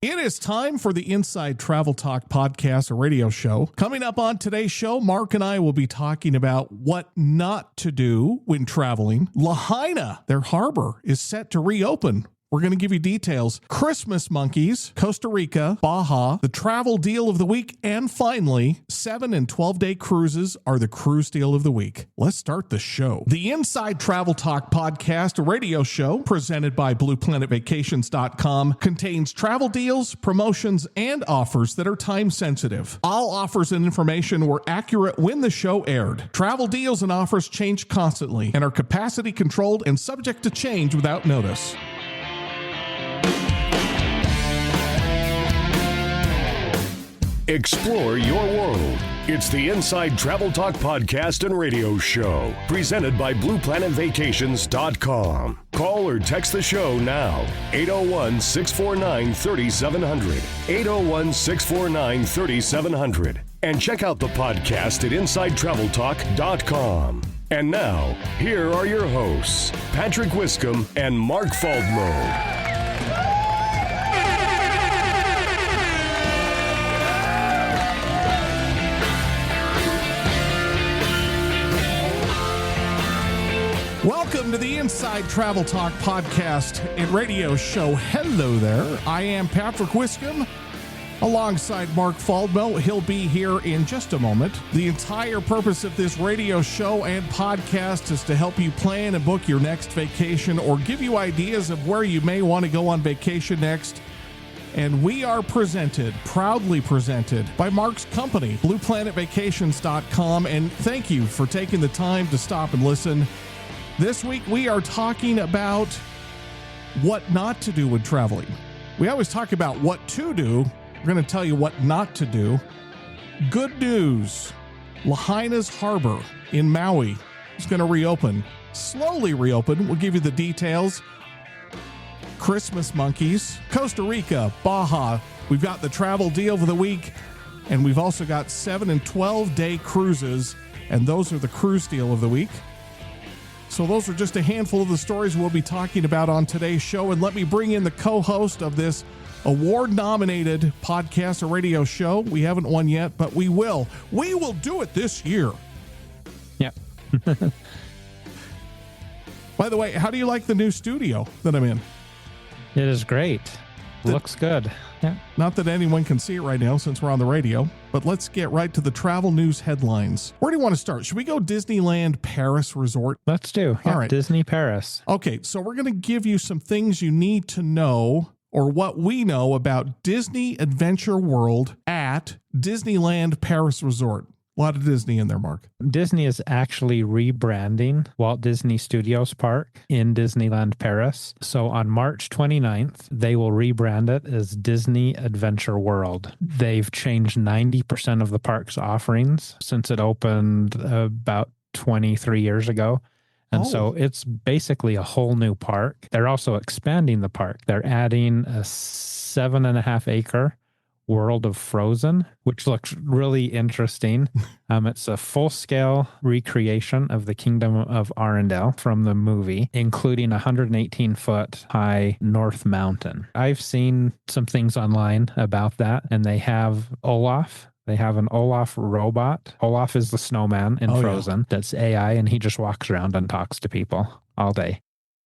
It is time for the Inside Travel Talk podcast, a radio show. Coming up on today's show, Mark and I will be talking about what not to do when traveling. Lahaina, their harbor, is set to reopen. We're going to give you details. Christmas monkeys, Costa Rica, Baja, the travel deal of the week, and finally, 7 and 12-day cruises are the cruise deal of the week. Let's start the show. The Inside Travel Talk podcast, a radio show presented by BluePlanetVacations.com, contains travel deals, promotions, and offers that are time sensitive. All offers and information were accurate when the show aired. Travel deals and offers change constantly and are capacity controlled and subject to change without notice. Explore your world. It's the Inside Travel Talk podcast and radio show, presented by BluePlanetVacations.com. Call or text the show now, 801-649-3700, 801-649-3700, and check out the podcast at InsideTravelTalk.com. And now, here are your hosts, Patrick Wiscombe and Mark Faldmo. Welcome to the Inside Travel Talk podcast and radio show. Hello there. I am Patrick Wiscombe alongside Mark Faldmo. He'll be here in just a moment. The entire purpose of this radio show and podcast is to help you plan and book your next vacation or give you ideas of where you may want to go on vacation next. And we are proudly presented by Mark's company, BluePlanetVacations.com. And thank you for taking the time to stop and listen. This week, we are talking about what not to do when traveling. We always talk about what to do. We're going to tell you what not to do. Good news. Lahaina's Harbor in Maui is going to reopen. Slowly reopen. We'll give you the details. Christmas monkeys. Costa Rica, Baja. We've got the travel deal of the week. And we've also got 7 and 12-day cruises. And those are the cruise deal of the week. So those are just a handful of the stories we'll be talking about on today's show. And let me bring in the co-host of this award-nominated podcast or radio show. We haven't won yet, but we will. We will do it this year. Yeah. By the way, how do you like the new studio that I'm in? It is great. Looks good. Yeah. Not that anyone can see it right now since we're on the radio, but let's get right to the travel news headlines. Where do you want to start? Should we go Disneyland Paris Resort? Let's do. Yeah, all right. Disney Paris. Okay, so we're going to give you some things you need to know or what we know about Disney Adventure World at Disneyland Paris Resort. A lot of Disney in there, Mark. Disney is actually rebranding Walt Disney Studios Park in Disneyland Paris. So on March 29th, they will rebrand it as Disney Adventure World. They've changed 90% of the park's offerings since it opened about 23 years ago. And so it's basically a whole new park. They're also expanding the park. They're adding a 7.5-acre World of Frozen, which looks really interesting. It's a full-scale recreation of the Kingdom of Arendelle from the movie, including a 118-foot high North Mountain. I've seen some things online about that, and they have Olaf. They have an Olaf robot. Olaf is the snowman in Frozen. Yeah. That's AI, and he just walks around and talks to people all day.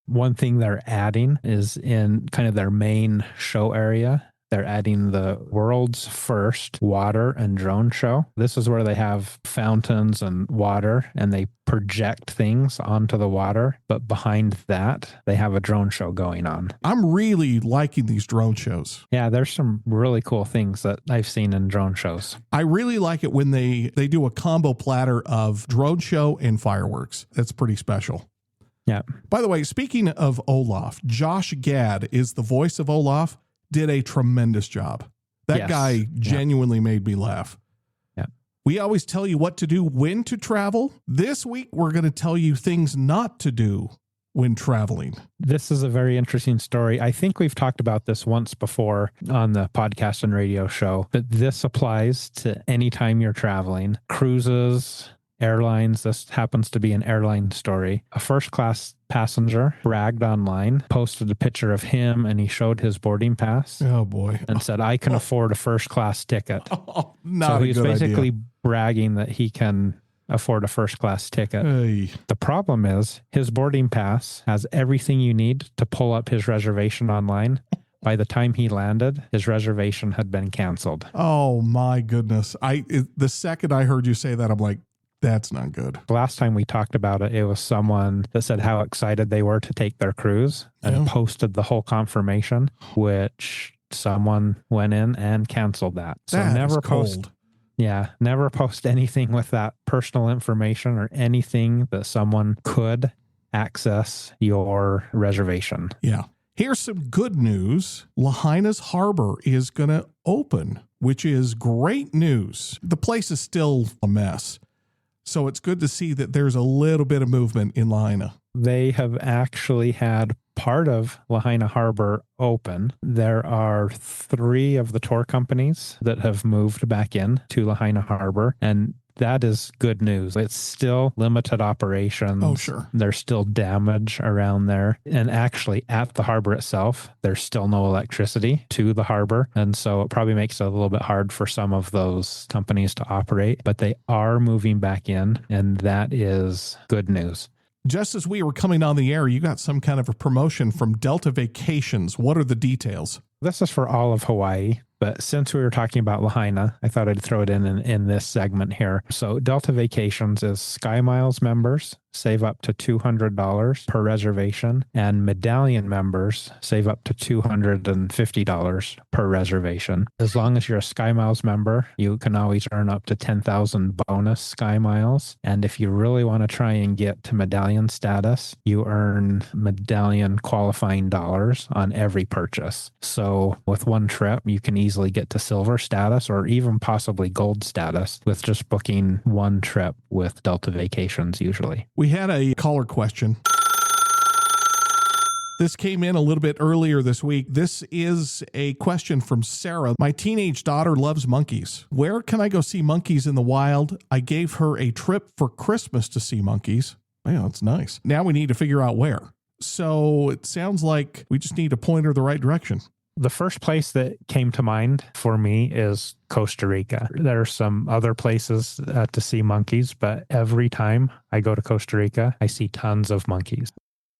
One thing they're adding is in kind of their main show area. They're adding the world's first water and drone show. This is where they have fountains and water, and they project things onto the water. But behind that, they have a drone show going on. I'm really liking these drone shows. Yeah, there's some really cool things that I've seen in drone shows. I really like it when they do a combo platter of drone show and fireworks. That's pretty special. Yeah. By the way, speaking of Olaf, Josh Gad is the voice of Olaf. Did a tremendous job. That guy genuinely made me laugh. Yeah. We always tell you what to do when to travel. This week, we're going to tell you things not to do when traveling. This is a very interesting story. I think we've talked about this once before on the podcast and radio show, but this applies to any time you're traveling. Cruises, airlines. This happens to be an airline story. A first-class passenger bragged online, posted a picture of him, and he showed his boarding pass. Oh, boy. And said, I can afford a first-class ticket. Not so a he's good basically idea. bragging that he can afford a first-class ticket. Hey. The problem is his boarding pass has everything you need to pull up his reservation online. By the time he landed, his reservation had been canceled. Oh, my goodness. The second I heard you say that, I'm like, that's not good. The last time we talked about it, it was someone that said how excited they were to take their cruise and posted the whole confirmation, which someone went in and canceled that. So That never is post. cold. Yeah, never post anything with that personal information or anything that someone could access your reservation. Yeah. Here's some good news. Lahaina's Harbor is going to open, which is great news. The place is still a mess. So it's good to see that there's a little bit of movement in Lahaina. They have actually had part of Lahaina Harbor open. There are 3 of the tour companies that have moved back in to Lahaina Harbor, and that is good news. It's still limited operations. Oh, sure. There's still damage around there. And actually, at the harbor itself, there's still no electricity to the harbor. And so it probably makes it a little bit hard for some of those companies to operate. But they are moving back in, and that is good news. Just as we were coming on the air, you got some kind of a promotion from Delta Vacations. What are the details? This is for all of Hawaii, but since we were talking about Lahaina, I thought I'd throw it in this segment here. So Delta Vacations is SkyMiles members save up to $200 per reservation, and Medallion members save up to $250 per reservation. As long as you're a SkyMiles member, you can always earn up to 10,000 bonus SkyMiles. And if you really want to try and get to Medallion status, you earn Medallion qualifying dollars on every purchase. So with one trip, you can easily get to silver status or even possibly gold status with just booking one trip with Delta Vacations usually. We had a caller question. This came in a little bit earlier this week. This is a question from Sarah. My teenage daughter loves monkeys. Where can I go see monkeys in the wild? I gave her a trip for Christmas to see monkeys. Yeah, that's nice. Now we need to figure out where. So it sounds like we just need to point her the right direction. The first place that came to mind for me is Costa Rica. There are some other places to see monkeys, but every time I go to Costa Rica, I see tons of monkeys.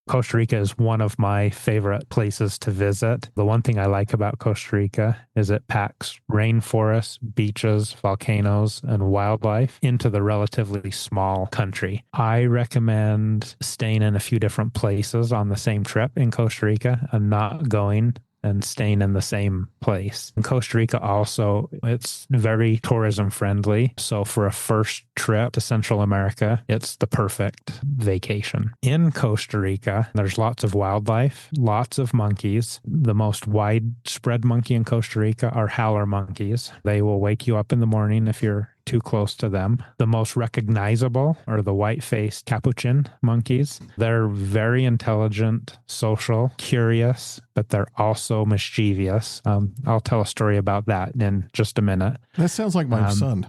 Costa Rica is one of my favorite places to visit. The one thing I like about Costa Rica is it packs rainforests, beaches, volcanoes, and wildlife into the relatively small country. I recommend staying in a few different places on the same trip in Costa Rica and not going and staying in the same place. In Costa Rica also, it's very tourism friendly. So for a first trip to Central America, it's the perfect vacation. In Costa Rica, there's lots of wildlife, lots of monkeys. The most widespread monkey in Costa Rica are howler monkeys. They will wake you up in the morning if you're too close to them. The most recognizable are the white-faced capuchin monkeys. They're very intelligent, social, curious, but they're also mischievous. I'll tell a story about that in just a minute. That sounds like my son.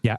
Yeah.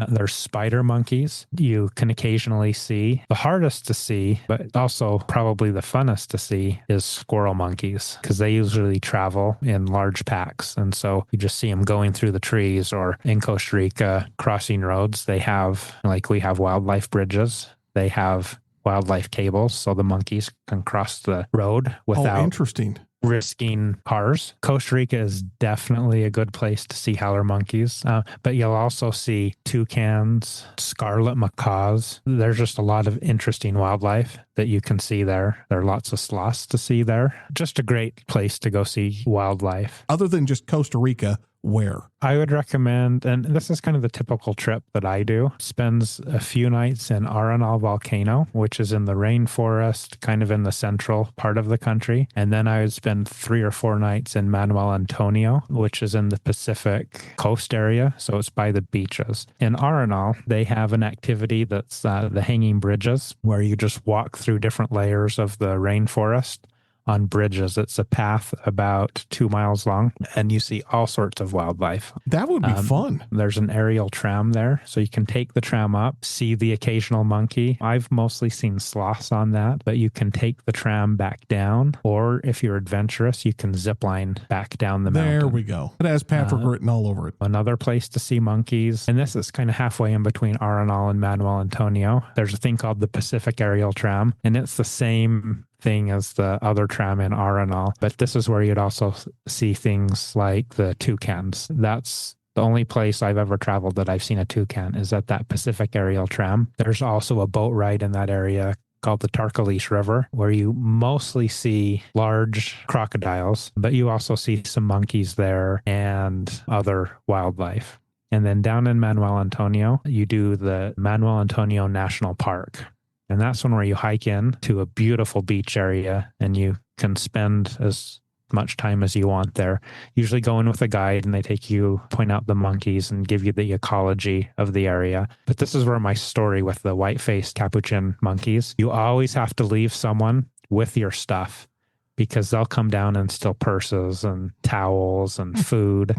There's spider monkeys. You can occasionally see. The hardest to see, but also probably the funnest to see, is squirrel monkeys, because they usually travel in large packs. And so you just see them going through the trees, or in Costa Rica, crossing roads. They have, like we have wildlife bridges. They have wildlife cables, so the monkeys can cross the road without interesting. risking cars. Costa Rica is definitely a good place to see howler monkeys, but you'll also see toucans, scarlet macaws. There's just a lot of interesting wildlife that you can see there. There are lots of sloths to see there. Just a great place to go see wildlife. Other than just Costa Rica, where? I would recommend, and this is kind of the typical trip that I do, spends a few nights in Arenal Volcano, which is in the rainforest, kind of in the central part of the country. And then I would spend 3 or 4 nights in Manuel Antonio, which is in the Pacific coast area. So it's by the beaches. In Arenal, they have an activity that's the hanging bridges, where you just walk through different layers of the rainforest on bridges. It's a path about 2 miles long, and you see all sorts of wildlife. That would be fun. There's an aerial tram there, so you can take the tram up, see the occasional monkey. I've mostly seen sloths on that, but you can take the tram back down, or if you're adventurous, you can zip line back down the mountain. There we go. It has Patrick written all over it. Another place to see monkeys, and this is kind of halfway in between Arenal and Manuel Antonio. There's a thing called the Pacific Aerial Tram, and it's the same thing as the other tram in Arenal, but this is where you'd also see things like the toucans. That's the only place I've ever traveled that I've seen a toucan is at that Pacific Aerial Tram. There's also a boat ride in that area called the Tarkalish River, where you mostly see large crocodiles, but you also see some monkeys there and other wildlife. And then down in Manuel Antonio, you do the Manuel Antonio National Park. And that's one where you hike in to a beautiful beach area and you can spend as much time as you want there. Usually go in with a guide and they take you, point out the monkeys and give you the ecology of the area. But this is where my story with the white-faced capuchin monkeys, you always have to leave someone with your stuff because they'll come down and steal purses and towels and food.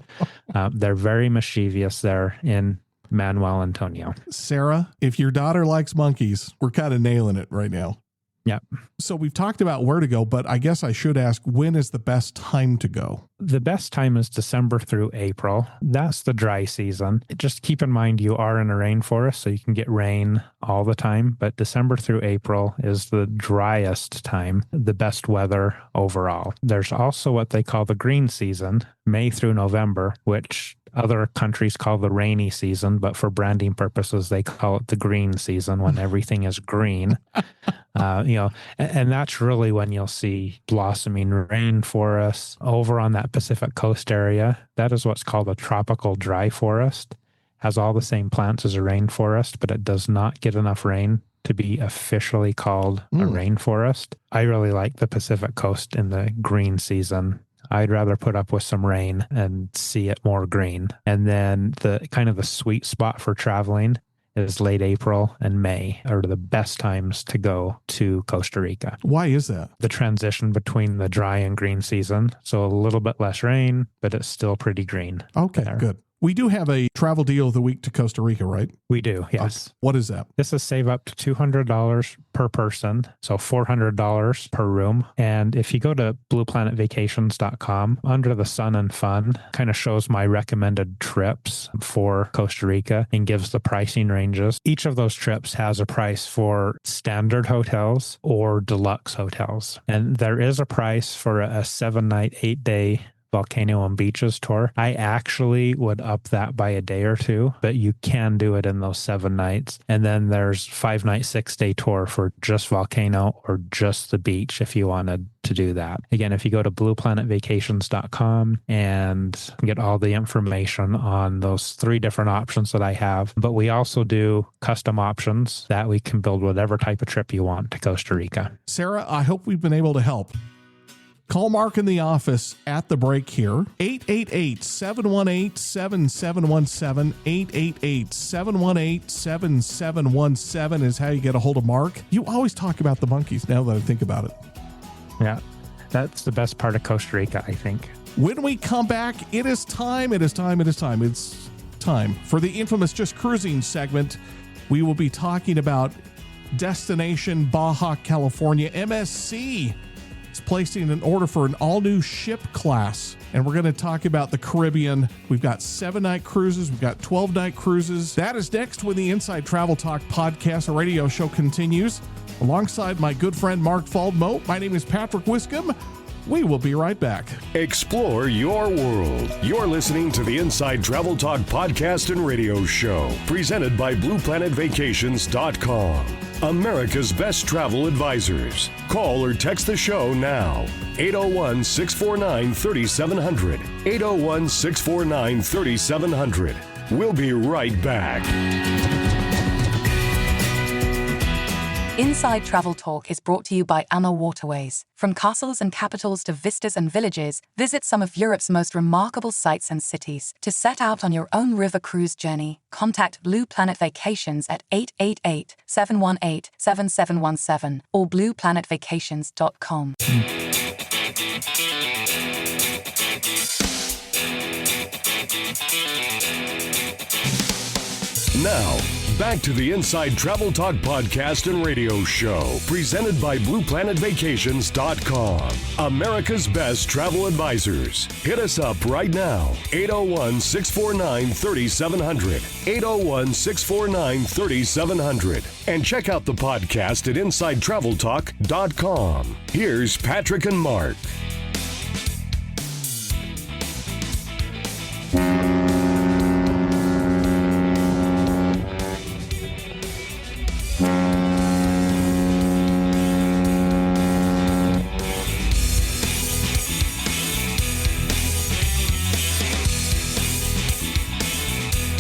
They're very mischievous there in Manuel Antonio. Sarah, if your daughter likes monkeys, we're kind of nailing it right now. Yep. So we've talked about where to go, but I guess I should ask, when is the best time to go? The best time is December through April. That's the dry season. Just keep in mind you are in a rainforest, so you can get rain all the time, but December through April is the driest time, the best weather overall. There's also what they call the green season, May through November, which other countries call the rainy season, but for branding purposes, they call it the green season when everything is green. And that's really when you'll see blossoming rainforests over on that Pacific Coast area. That is what's called a tropical dry forest. Has all the same plants as a rainforest, but it does not get enough rain to be officially called a rainforest. I really like the Pacific Coast in the green season. I'd rather put up with some rain and see it more green. And then the kind of the sweet spot for traveling is late April and May are the best times to go to Costa Rica. Why is that? The transition between the dry and green season. So a little bit less rain, but it's still pretty green. Okay, there. Good. We do have a travel deal of the week to Costa Rica, right? We do, yes. What is that? This is save up to $200 per person, so $400 per room. And if you go to blueplanetvacations.com, under the Sun and Fun, kind of shows my recommended trips for Costa Rica and gives the pricing ranges. Each of those trips has a price for standard hotels or deluxe hotels. And there is a price for a 7-night, 8-day Volcano and Beaches tour. I actually would up that by a day or two, but you can do it in those 7 nights. And then there's 5-night, 6-day tour for just Volcano or just the beach if you wanted to do that. Again, if you go to blueplanetvacations.com and get all the information on those 3 different options that I have. But we also do custom options that we can build whatever type of trip you want to Costa Rica. Sarah, I hope we've been able to help. Call Mark in the office at the break here. 888-718-7717. 888-718-7717 is how you get a hold of Mark. You always talk about the monkeys now that I think about it. Yeah, that's the best part of Costa Rica, I think. When we come back, it's time for the infamous Just Cruising segment. We will be talking about Destination Baja California. MSC is placing an order for an all-new ship class, and we're going to talk about the Caribbean. We've got 7-night cruises. We've got 12-night cruises. That is next when the Inside Travel Talk podcast, a radio show, continues. Alongside my good friend Mark Faldmo, my name is Patrick Wiscombe. We will be right back. Explore your world. You're listening to the Inside Travel Talk podcast and radio show, presented by BluePlanetVacations.com. America's best travel advisors. Call or text the show now. 801-649-3700. 801-649-3700. We'll be right back. Inside Travel Talk is brought to you by AMA Waterways. From castles and capitals to vistas and villages, visit some of Europe's most remarkable sites and cities. To set out on your own river cruise journey, contact Blue Planet Vacations at 888-718-7717 or blueplanetvacations.com. Now, back to the Inside Travel Talk podcast and radio show, presented by BluePlanetVacations.com. America's best travel advisors. Hit us up right now, 801-649-3700, 801-649-3700. And check out the podcast at InsideTravelTalk.com. Here's Patrick and Mark.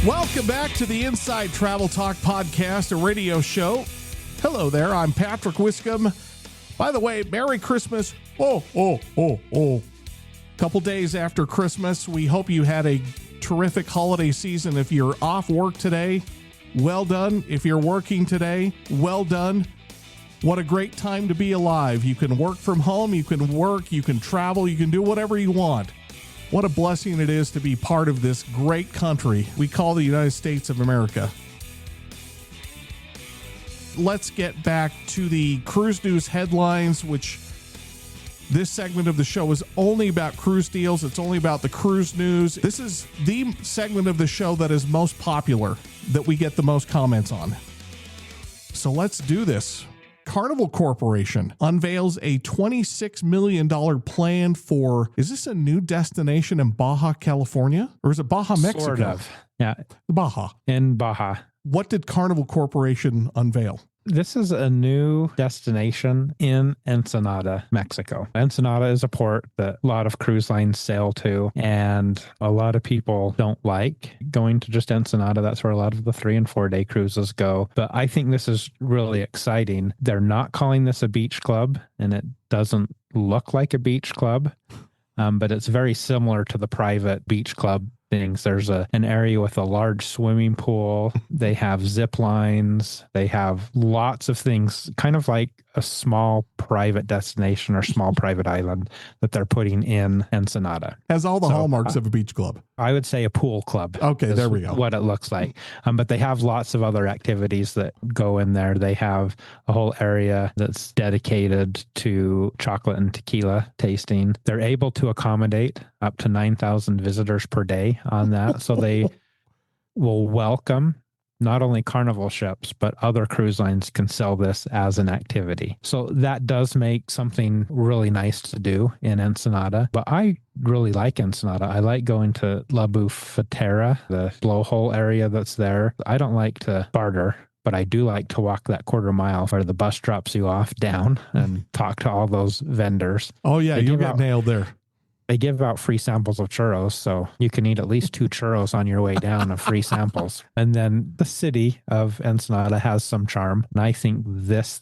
Welcome back to the Inside Travel Talk podcast, a radio show. Hello there, I'm Patrick Wiscombe. By the way, Merry Christmas. Couple days after Christmas. We hope you had a terrific holiday season. If you're off work today, well done. If you're working today, well done. What a great time to be alive. You can work from home, you can work, you can travel, you can do whatever you want. What a blessing it is to be part of this great country we call the United States of America. Let's get back to the cruise news headlines, which this segment of the show is only about cruise deals. It's only about the cruise news. This is the segment of the show that is most popular, that we get the most comments on. So let's do this. Carnival Corporation unveils a $26 million plan for, is this a new destination in Baja, California? Or is it Baja, Mexico? Sort of. Yeah. Baja. In Baja. What did Carnival Corporation unveil? This is a new destination in Ensenada, Mexico. Ensenada is a port that a lot of cruise lines sail to, and a lot of people don't like going to just Ensenada. That's where a lot of the 3 and 4 day cruises go. But I think this is really exciting. They're not calling this a beach club, and it doesn't look like a beach club, but it's very similar to the private beach club things. There's an area with a large swimming pool. They have zip lines. They have lots of things, kind of like a small private destination or small private island that they're putting in Ensenada. Has all the hallmarks of a beach club. I would say a pool club. Okay, there we go. What it looks like. But they have lots of other activities that go in there. They have a whole area that's dedicated to chocolate and tequila tasting. They're able to accommodate up to 9,000 visitors per day on that. So they will welcome not only Carnival ships, but other cruise lines can sell this as an activity. So that does make something really nice to do in Ensenada. But I really like Ensenada. I like going to La Bufetera, the blowhole area that's there. I don't like to barter, but I do like to walk that quarter mile where the bus drops you off down and talk to all those vendors. Oh, yeah, you got nailed there. They give out free samples of churros, so you can eat at least 2 churros on your way down of free samples. And then the city of Ensenada has some charm. And I think this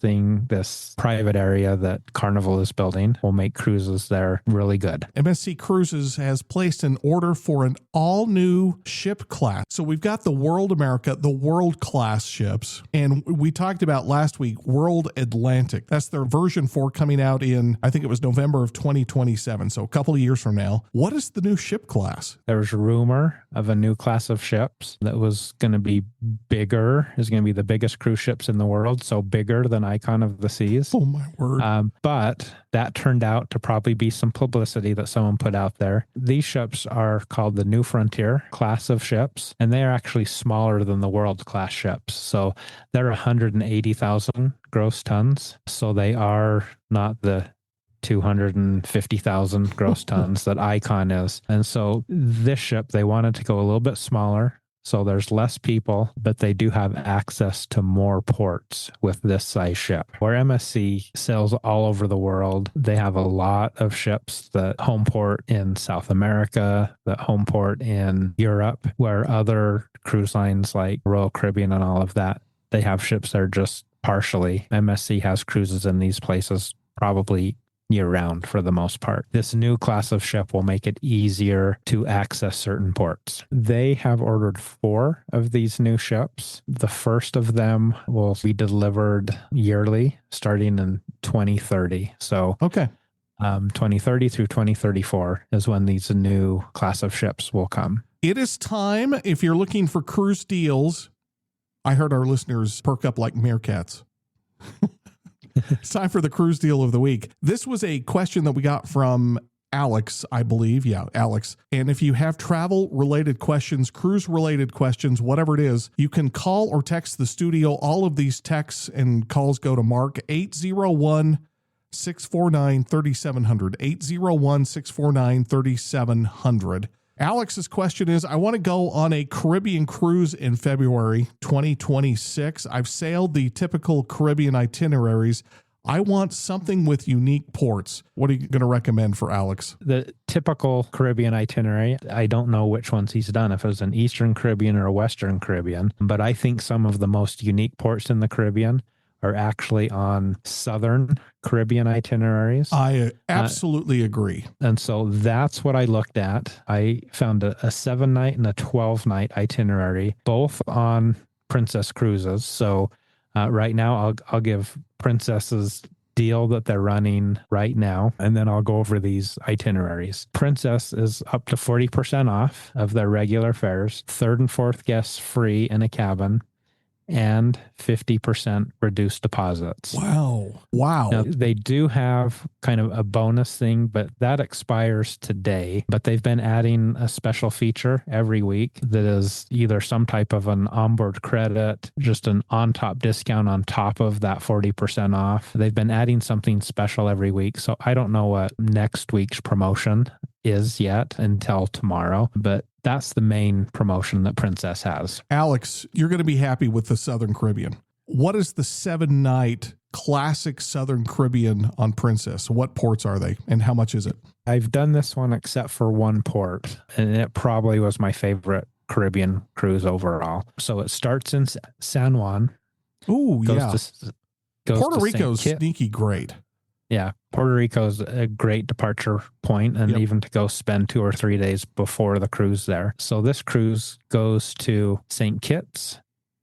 private area that Carnival is building will make cruises there really good. MSC Cruises has placed an order for an all-new ship class. So we've got the World America, the World Class ships. And we talked about last week, World Atlantic. That's their version 4 coming out in, I think it was November of 2027. So a couple of years from now. What is the new ship class? There was a rumor of a new class of ships that was going to be bigger, is going to be the biggest cruise ships in the world, so bigger than Icon of the Seas. Oh, my word. But that turned out to probably be some publicity that someone put out there. These ships are called the New Frontier class of ships, and they are actually smaller than the World Class ships. So they're 180,000 gross tons. So they are not the 250,000 gross tons that Icon is. And so this ship, they wanted to go a little bit smaller. So there's less people, but they do have access to more ports with this size ship. Where MSC sails all over the world, they have a lot of ships that home port in South America, that home port in Europe, where other cruise lines like Royal Caribbean and all of that, they have ships there just partially. MSC has cruises in these places probably year-round for the most part. This new class of ship will make it easier to access certain ports. They have ordered 4 of these new ships. The first of them will be delivered yearly starting in 2030. So okay. 2030 through 2034 is when these new class of ships will come. It is time, if you're looking for cruise deals. I heard our listeners perk up like meerkats. It's time for the cruise deal of the week. This was a question that we got from Alex, I believe. Yeah, Alex. And if you have travel-related questions, cruise-related questions, whatever it is, you can call or text the studio. All of these texts and calls go to Mark, 801-649-3700, 801-649-3700. Alex's question is, I want to go on a Caribbean cruise in February 2026. I've sailed the typical Caribbean itineraries. I want something with unique ports. What are you going to recommend for Alex? The typical Caribbean itinerary, I don't know which ones he's done, if it was an Eastern Caribbean or a Western Caribbean, but I think some of the most unique ports in the Caribbean are actually on Southern Caribbean itineraries. I absolutely agree. And so that's what I looked at. I found a 7-night and a 12-night itinerary, both on Princess cruises. So right now, I'll give Princess's deal that they're running right now, and then I'll go over these itineraries. Princess is up to 40% off of their regular fares, third and fourth guests free in a cabin, and 50% reduced deposits. Wow. Now, they do have kind of a bonus thing, but that expires today. But they've been adding a special feature every week that is either some type of an onboard credit, just an on-top discount on top of that 40% off. They've been adding something special every week. So I don't know what next week's promotion is yet until tomorrow, but that's the main promotion that Princess has. Alex, you're going to be happy with the Southern Caribbean. What is the 7-night classic Southern Caribbean on Princess? What ports are they and how much is it? I've done this one except for one port, and it probably was my favorite Caribbean cruise overall. So it starts in San Juan. Ooh, yeah. Goes Puerto to Rico's sneaky great. Yeah, Puerto Rico's a great departure point, and even to go spend 2 or 3 days before the cruise there. So this cruise goes to St. Kitts,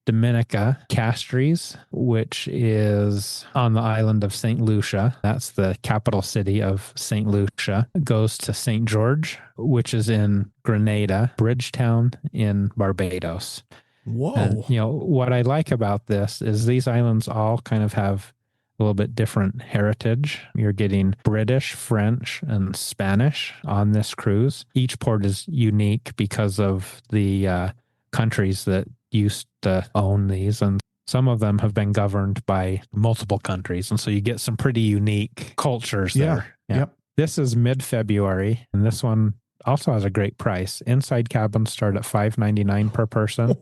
Dominica, Castries, which is on the island of St. Lucia. That's the capital city of St. Lucia. It goes to St. George, which is in Grenada, Bridgetown in Barbados. Whoa. And, what I like about this is these islands all kind of have a little bit different heritage. You're getting British, French, and Spanish on this cruise. Each port is unique because of the countries that used to own these, and some of them have been governed by multiple countries. And so you get some pretty unique cultures there. Yeah. Yep. This is mid-February, and this one also has a great price. Inside cabins start at $599 per person.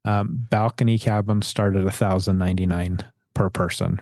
Balcony cabins start at $1,099 per person.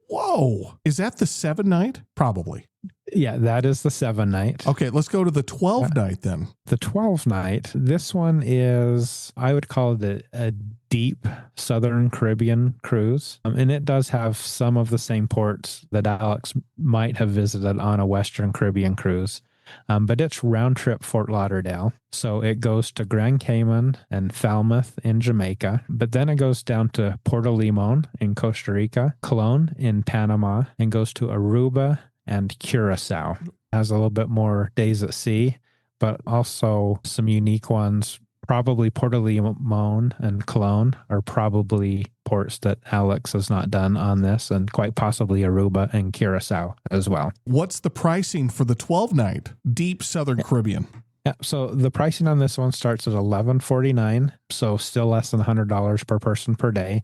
Whoa. Is that the 7-night? Probably. Yeah, that is the 7-night. Okay, let's go to the 12-night then. The 12-night, this one is, I would call it a deep Southern Caribbean cruise. And it does have some of the same ports that Alex might have visited on a Western Caribbean cruise. But it's round trip Fort Lauderdale. So it goes to Grand Cayman and Falmouth in Jamaica, but then it goes down to Puerto Limon in Costa Rica, Colón in Panama, and goes to Aruba and Curacao. Has a little bit more days at sea, but also some unique ones. Probably Puerto Limon and Colón are probably ports that Alex has not done on this, and quite possibly Aruba and Curacao as well. What's the pricing for the 12-night deep Southern Caribbean? Yeah, so the pricing on this one starts at $11.49, so still less than $100 per person per day.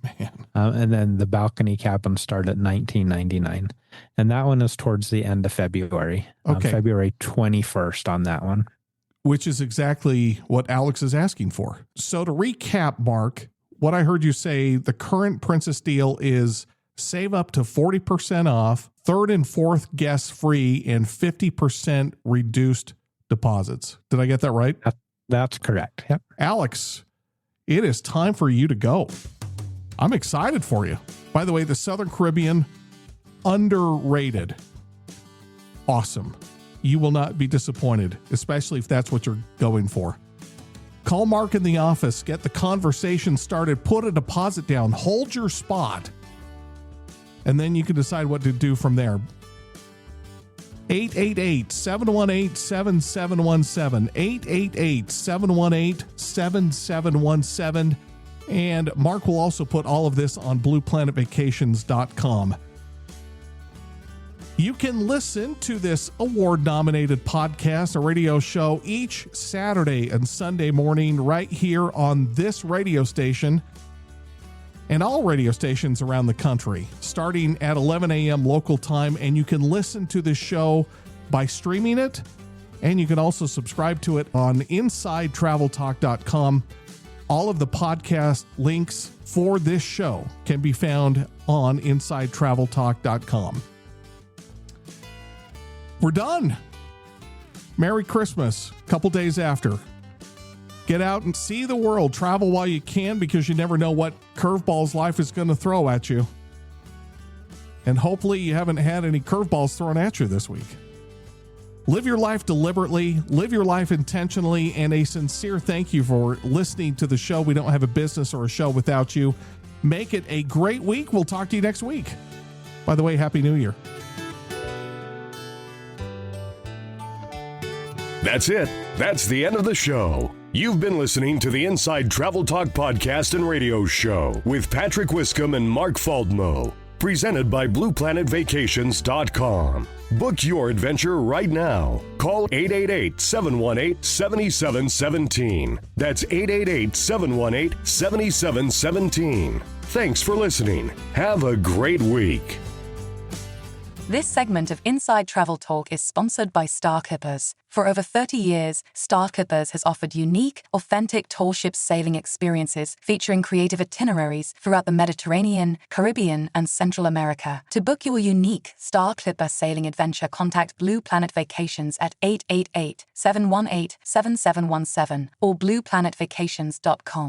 And then the balcony cabins start at $19.99. And that one is towards the end of February. Okay. February 21st on that one. Which is exactly what Alex is asking for. So to recap, Mark, what I heard you say, the current Princess deal is save up to 40% off, third and fourth guests free, and 50% reduced deposits. Did I get that right? That's correct. Yep. Alex, it is time for you to go. I'm excited for you. By the way, the Southern Caribbean, underrated. Awesome. You will not be disappointed, especially if that's what you're going for. Call Mark in the office, get the conversation started, put a deposit down, hold your spot, and then you can decide what to do from there. 888-718-7717. 888-718-7717. And Mark will also put all of this on blueplanetvacations.com. You can listen to this award-nominated podcast, a radio show, each Saturday and Sunday morning right here on this radio station and all radio stations around the country, starting at 11 a.m. local time. And you can listen to the show by streaming it, and you can also subscribe to it on InsideTravelTalk.com. All of the podcast links for this show can be found on InsideTravelTalk.com. We're done. Merry Christmas. A couple days after. Get out and see the world. Travel while you can, because you never know what curveballs life is going to throw at you. And hopefully you haven't had any curveballs thrown at you this week. Live your life deliberately, live your life intentionally, and a sincere thank you for listening to the show. We don't have a business or a show without you. Make it a great week. We'll talk to you next week. By the way, Happy New Year. That's it. That's the end of the show. You've been listening to the Inside Travel Talk podcast and radio show with Patrick Wiscombe and Mark Faldmo, presented by BluePlanetVacations.com. Book your adventure right now. Call 888-718-7717. That's 888-718-7717. Thanks for listening. Have a great week. This segment of Inside Travel Talk is sponsored by Star Clippers. For over 30 years, Star Clippers has offered unique, authentic tall ship sailing experiences featuring creative itineraries throughout the Mediterranean, Caribbean, and Central America. To book your unique Star Clipper sailing adventure, contact Blue Planet Vacations at 888-718-7717 or blueplanetvacations.com.